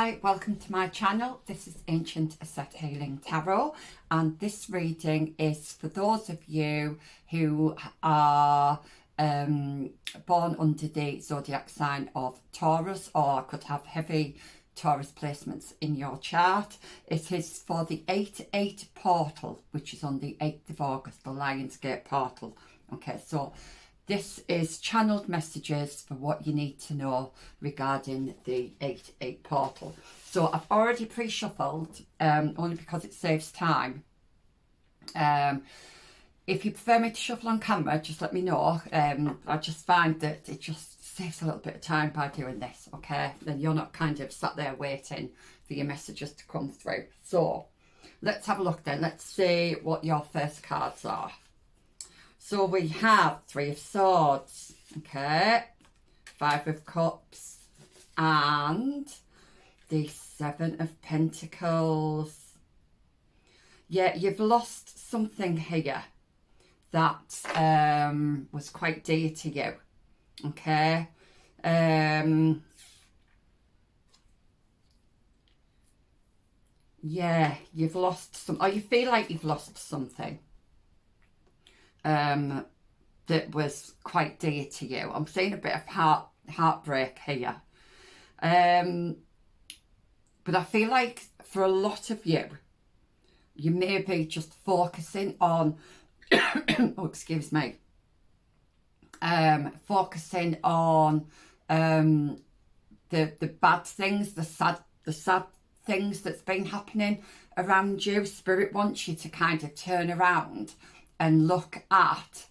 Hi, welcome to my channel. This is Ancient Asset Healing Tarot, and this reading is for those of you who are born under the zodiac sign of Taurus, or could have heavy Taurus placements in your chart. It is for the 8-8 portal, which is on the 8th of August, the Lionsgate Portal. Okay, so this is channeled messages for what you need to know regarding the 8-8 portal. So I've already pre-shuffled, only because it saves time. If you prefer me to shuffle on camera, just let me know. I just find that it just saves a little bit of time by doing this, okay? Then you're not kind of sat there waiting for your messages to come through. So let's have a look then. Let's see what your first cards are. So we have 3 of Swords, okay, 5 of Cups, and the 7 of Pentacles. Yeah, you've lost something here that was quite dear to you, okay. Yeah, you've lost some, or you feel like you've lost something that was quite dear to you. I'm seeing a bit of heartbreak here. But I feel like for a lot of you, you may be just focusing on, oh, excuse me, focusing on the bad things, the sad things that's been happening around you. Spirit wants you to kind of turn around and look at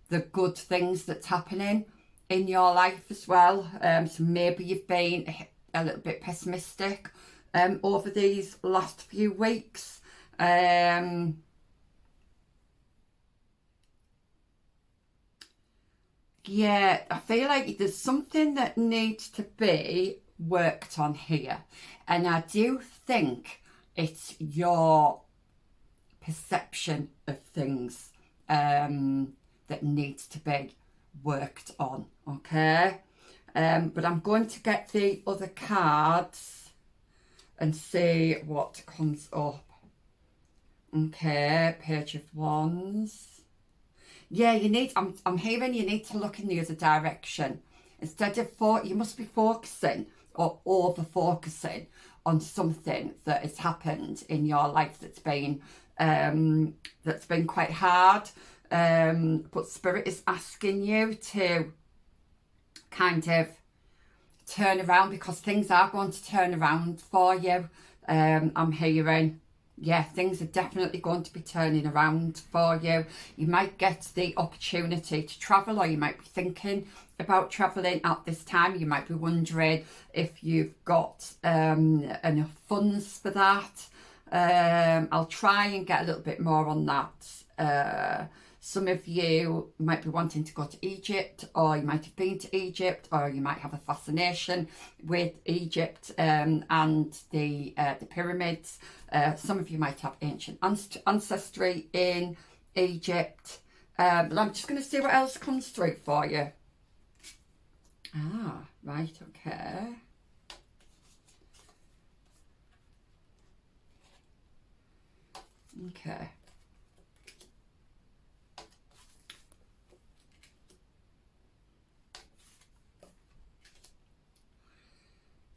the good things that's happening in your life as well. So maybe you've been a little bit pessimistic over these last few weeks. Yeah, I feel like there's something that needs to be worked on here. And I do think it's your perception of things that needs to be worked on, okay. But I'm going to get the other cards and see what comes up. Okay, Page of Wands. Yeah, you need, I'm hearing you need to look in the other direction. Instead of, you must be focusing or over focusing on something that has happened in your life that's been quite hard. But Spirit is asking you to kind of turn around, because things are going to turn around for you. I'm hearing, yeah, things are definitely going to be turning around for you. You might get the opportunity to travel, or you might be thinking about travelling at this time. You might be wondering if you've got enough funds for that. I'll try and get a little bit more on that. Some of you might be wanting to go to Egypt, or you might have been to Egypt, or you might have a fascination with Egypt and the pyramids. Some of you might have ancient ancestry in Egypt. But I'm just going to see what else comes through for you. Ah, right, okay. Okay.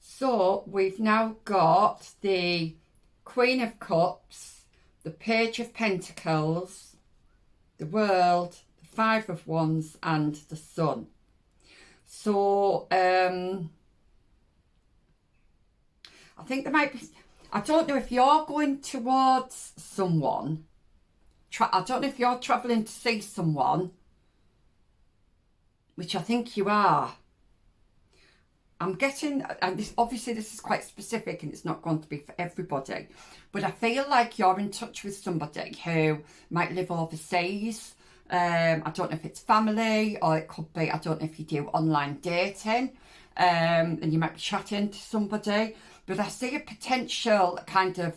So we've now got the Queen of Cups, the Page of Pentacles, the World, the 5 of Wands, and the Sun. So I think there might be, I don't know if you're going towards someone. I don't know if you're travelling to see someone, which I think you are. I'm getting, and this obviously this is quite specific and it's not going to be for everybody, but I feel like you're in touch with somebody who might live overseas. I don't know if it's family, or it could be, I don't know if you do online dating, and you might be chatting to somebody. But I see a potential kind of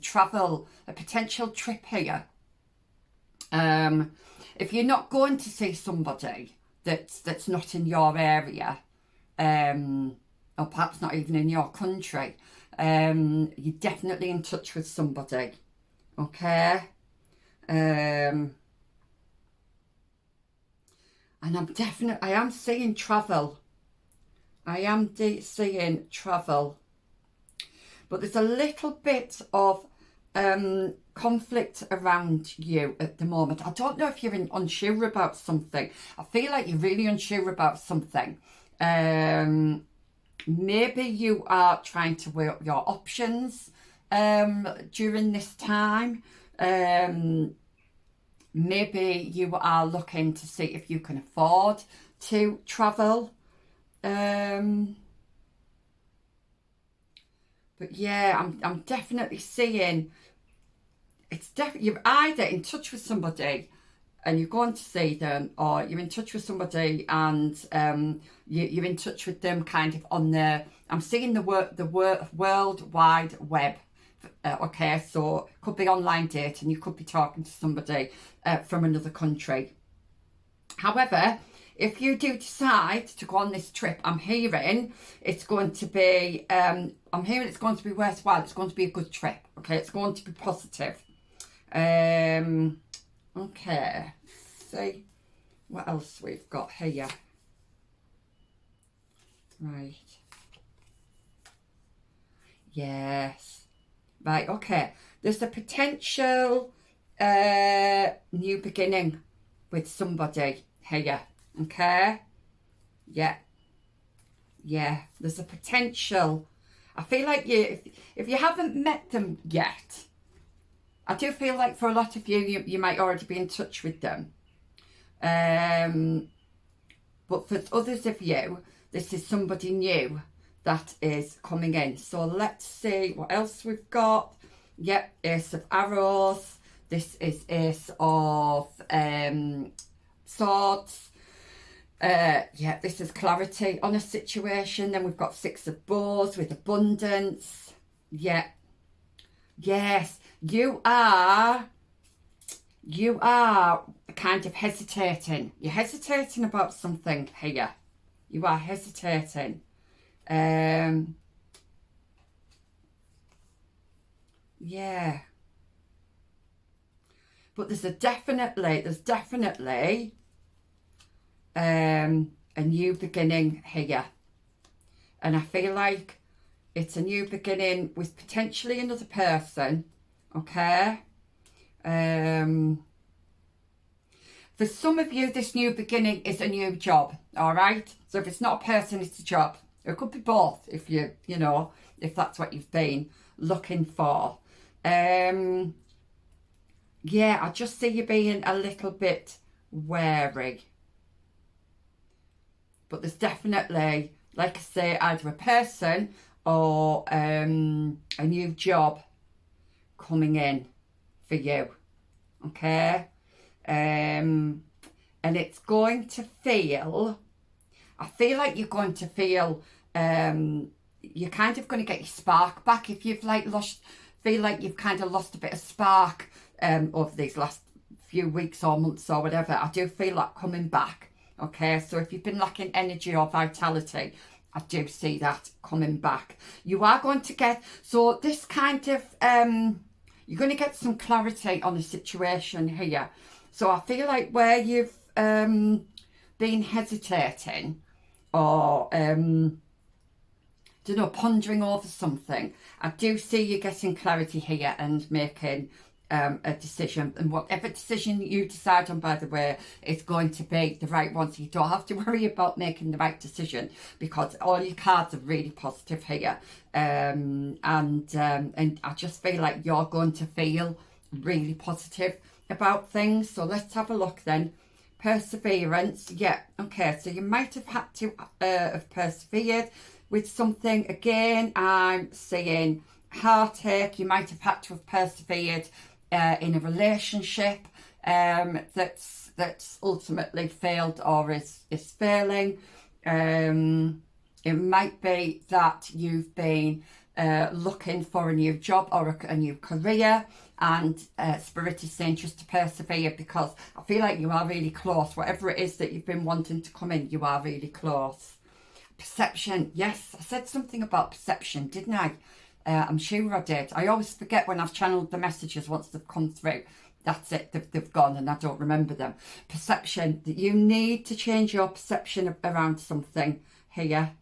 travel, a potential trip here. If you're not going to see somebody that's not in your area, or perhaps not even in your country, You're definitely in touch with somebody, okay? And I am seeing travel. I am seeing travel. But there's a little bit of conflict around you at the moment. I don't know if you're unsure about something. I feel like you're really unsure about something. Maybe you are trying to weigh up your options during this time. Maybe you are looking to see if you can afford to travel. But yeah, I'm definitely seeing you're either in touch with somebody and you're going to see them, or you're in touch with somebody and you're in touch with them kind of on I'm seeing the World Wide Web. Okay, so it could be online dating, you could be talking to somebody from another country. However, if you do decide to go on this trip, I'm hearing it's going to be worthwhile. It's going to be a good trip. Okay, it's going to be positive. Okay, see what else we've got here. Right. Yes. Right, okay. There's a potential new beginning with somebody here. Okay? Yeah. Yeah. There's a potential. I feel like if you haven't met them yet, I do feel like for a lot of you might already be in touch with them. But for others of you, this is somebody new that is coming in. So let's see what else we've got. Yep, Ace of Arrows. This is Ace of Swords. Yeah, this is clarity on a situation. Then we've got Six of Bows with abundance. Yeah. Yes, you are kind of hesitating. You're hesitating about something here. You are hesitating. Yeah. But there's definitely a new beginning here. And I feel like it's a new beginning with potentially another person. Okay. For some of you, this new beginning is a new job. All right. So if it's not a person, it's a job. It could be both if if that's what you've been looking for. Yeah, I just see you being a little bit wary. But there's definitely, like I say, either a person or a new job coming in for you. Okay? And it's going to feel, I feel like you're going to feel, you're kind of going to get your spark back. If you've feel like you've kind of lost a bit of spark over these last few weeks or months or whatever, I do feel that coming back. Okay, so if you've been lacking energy or vitality, I do see that coming back. You are going to get, so this kind of, you're going to get some clarity on the situation here. So I feel like where you've been hesitating or, pondering over something, I do see you getting clarity here and making a decision, and whatever decision you decide on, by the way, is going to be the right one. So you don't have to worry about making the right decision because all your cards are really positive here. And I just feel like you're going to feel really positive about things. So let's have a look then. Perseverance. Yeah. Okay. So you might have had to have persevered with something. Again, I'm seeing heartache. You might have had to have persevered in a relationship that's ultimately failed or is failing. It might be that you've been looking for a new job or a new career, and Spirit is saying just to persevere because I feel like you are really close. Whatever it is that you've been wanting to come in, you are really close. Perception. Yes, I said something about perception, didn't I? I'm sure I did. I always forget when I've channeled the messages once they've come through. That's it, they've gone and I don't remember them. Perception, that you need to change your perception around something here.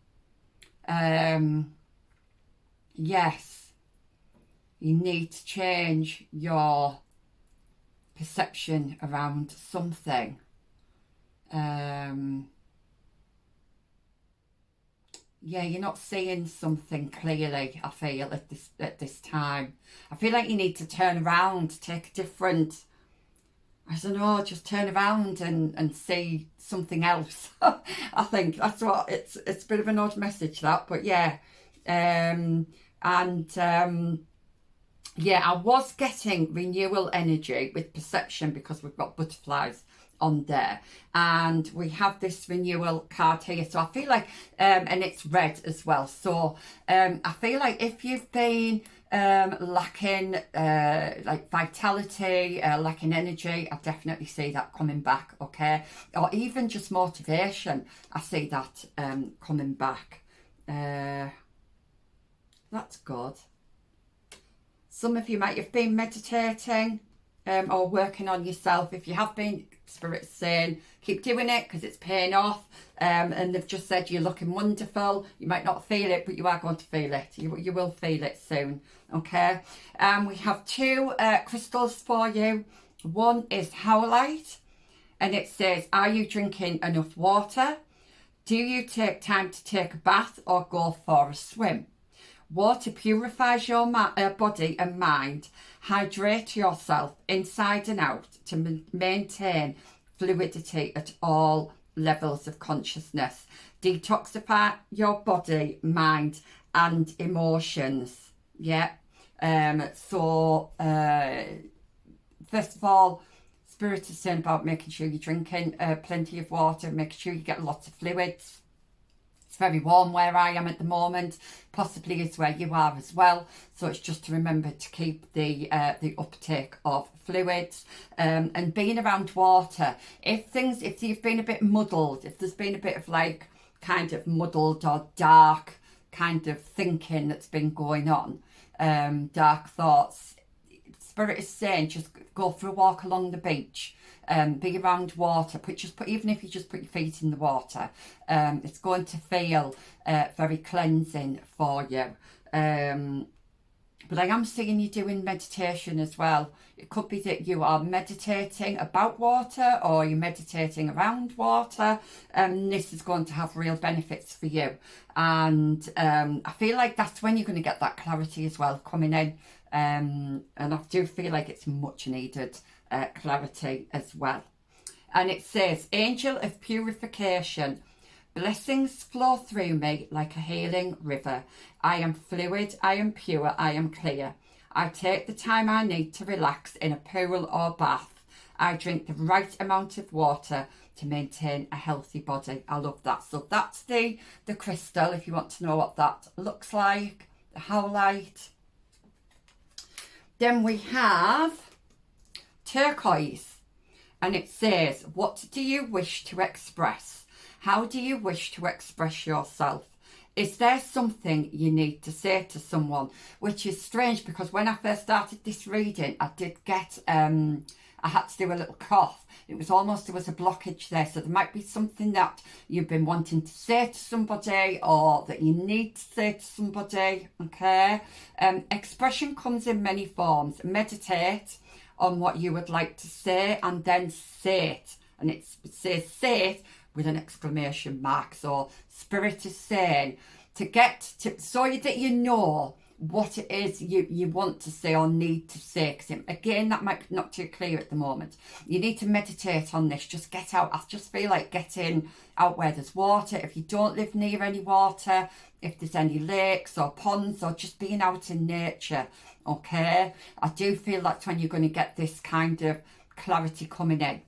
Yes, you need to change your perception around something. Yeah, you're not seeing something clearly, I feel, at this time. I feel like you need to turn around, take a different, I don't know, just turn around and see something else. I think that's what, it's a bit of an odd message, that, but yeah. Yeah, I was getting renewal energy with perception because we've got butterflies on there, and we have this renewal card here, so I feel like and it's red as well, so I feel like if you've been lacking like vitality, lacking energy, I definitely see that coming back, okay, or even just motivation, I see that coming back. That's good. Some of you might have been meditating or working on yourself. If you have been, Spirit's saying keep doing it because it's paying off, and they've just said you're looking wonderful. You might not feel it, but you are going to feel it. You will feel it soon, okay? We have two crystals for you. One is howlite, and it says, are you drinking enough water? Do you take time to take a bath or go for a swim? Water purifies your body and mind. Hydrate yourself inside and out to maintain fluidity at all levels of consciousness. Detoxify your body, mind and emotions. Yeah. So first of all, Spirit is saying about making sure you're drinking plenty of water, making sure you get lots of fluids. It's very warm where I am at the moment, possibly is where you are as well. So it's just to remember to keep the uptake of fluids, and being around water. If you've been a bit muddled, if there's been a bit of like kind of muddled or dark kind of thinking that's been going on, dark thoughts, Spirit is saying just go for a walk along the beach. Be around water, even if you just put your feet in the water, it's going to feel very cleansing for you. But I am seeing you doing meditation as well. It could be that you are meditating about water or you're meditating around water. This is going to have real benefits for you. And I feel like that's when you're going to get that clarity as well coming in. And I do feel like it's much needed clarity as well. And it says, angel of purification, blessings flow through me like a healing river. I am fluid, I am pure, I am clear. I take the time I need to relax in a pool or bath. I drink the right amount of water to maintain a healthy body. I love that. So that's the crystal, if you want to know what that looks like, the howlite. Then we have turquoise, and it says, what do you wish to express? How do you wish to express yourself? Is there something you need to say to someone? Which is strange because when I first started this reading, I did get, I had to do a little cough. It was almost, there was a blockage there. So there might be something that you've been wanting to say to somebody or that you need to say to somebody, okay? Expression comes in many forms. Meditate on what you would like to say and then say it. And it says say it with an exclamation mark. So Spirit is saying to get to, so that you know what it is you want to say or need to say. Because again, that might be not too clear at the moment. You need to meditate on this. Just get out. I just feel like getting out where there's water. If you don't live near any water, if there's any lakes or ponds, or just being out in nature, okay? I do feel that's when you're going to get this kind of clarity coming in.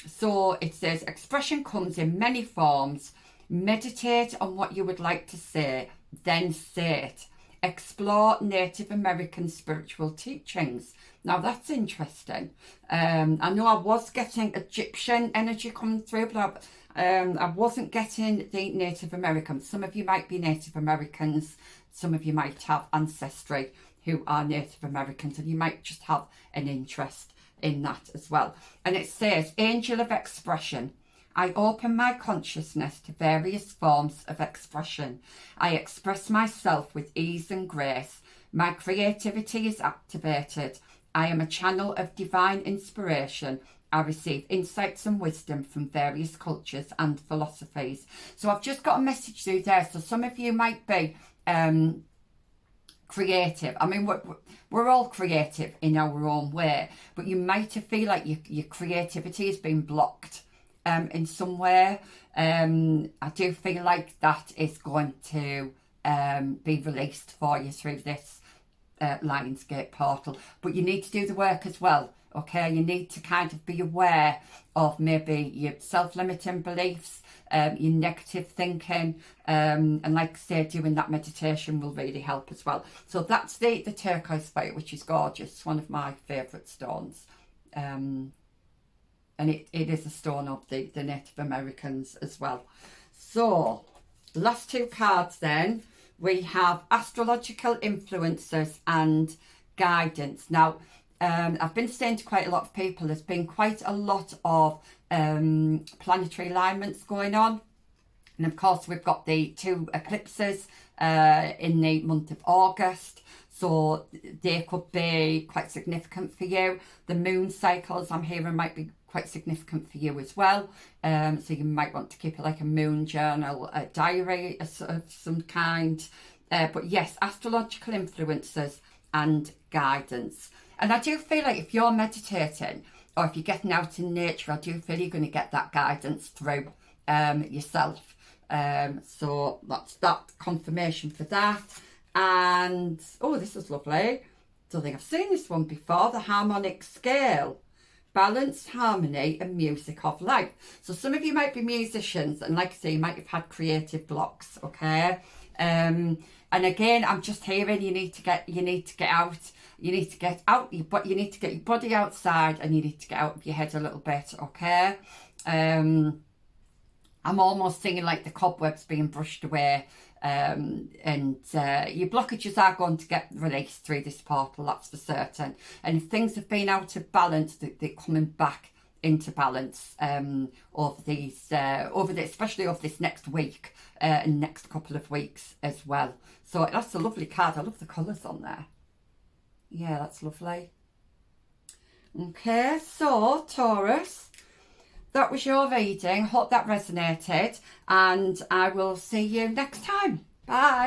So it says, expression comes in many forms. Meditate on what you would like to say, then say it. Explore Native American spiritual teachings. Now that's interesting. I know I was getting Egyptian energy coming through, but I wasn't getting the Native Americans. Some of you might be Native Americans, some of you might have ancestry who are Native Americans, and you might just have an interest in that as well. And it says, Angel of Expression. I open my consciousness to various forms of expression. I express myself with ease and grace. My creativity is activated. I am a channel of divine inspiration. I receive insights and wisdom from various cultures and philosophies. So I've just got a message through there. So some of you might be creative. I mean, we're all creative in our own way, but you might feel like your creativity has been blocked in some way. I do feel like that is going to be released for you through this Lionsgate Portal, but you need to do the work as well. Okay, you need to kind of be aware of maybe your self-limiting beliefs, your negative thinking, and like I say, doing that meditation will really help as well. So that's the turquoise fire, which is gorgeous. It's one of my favourite stones. And it is a stone of the Native Americans as well. So, last two cards then. We have astrological influences and guidance. Now, I've been saying to quite a lot of people, there's been quite a lot of planetary alignments going on. And of course, we've got the 2 eclipses in the month of August. So they could be quite significant for you. The moon cycles I'm hearing might be quite significant for you as well. So you might want to keep like a moon journal, a diary of some kind. But yes, astrological influences and guidance. And I do feel like if you're meditating or if you're getting out in nature, I do feel you're going to get that guidance through yourself. So that's that confirmation for that. And, oh, this is lovely. Don't think I've seen this one before. The harmonic scale. Balanced harmony and music of life. So some of you might be musicians, and like I say, you might have had creative blocks, okay? And again, I'm just hearing you need to get out. You need to get out, but you need to get your body outside, and you need to get out of your head a little bit, okay? I'm almost seeing like the cobwebs being brushed away, and your blockages are going to get released through this portal, that's for certain. And if things have been out of balance, they're coming back into balance over these, especially over this next week and next couple of weeks as well. So that's a lovely card. I love the colours on there. Yeah, that's lovely. Okay, so Taurus, that was your reading. Hope that resonated, and I will see you next time. Bye.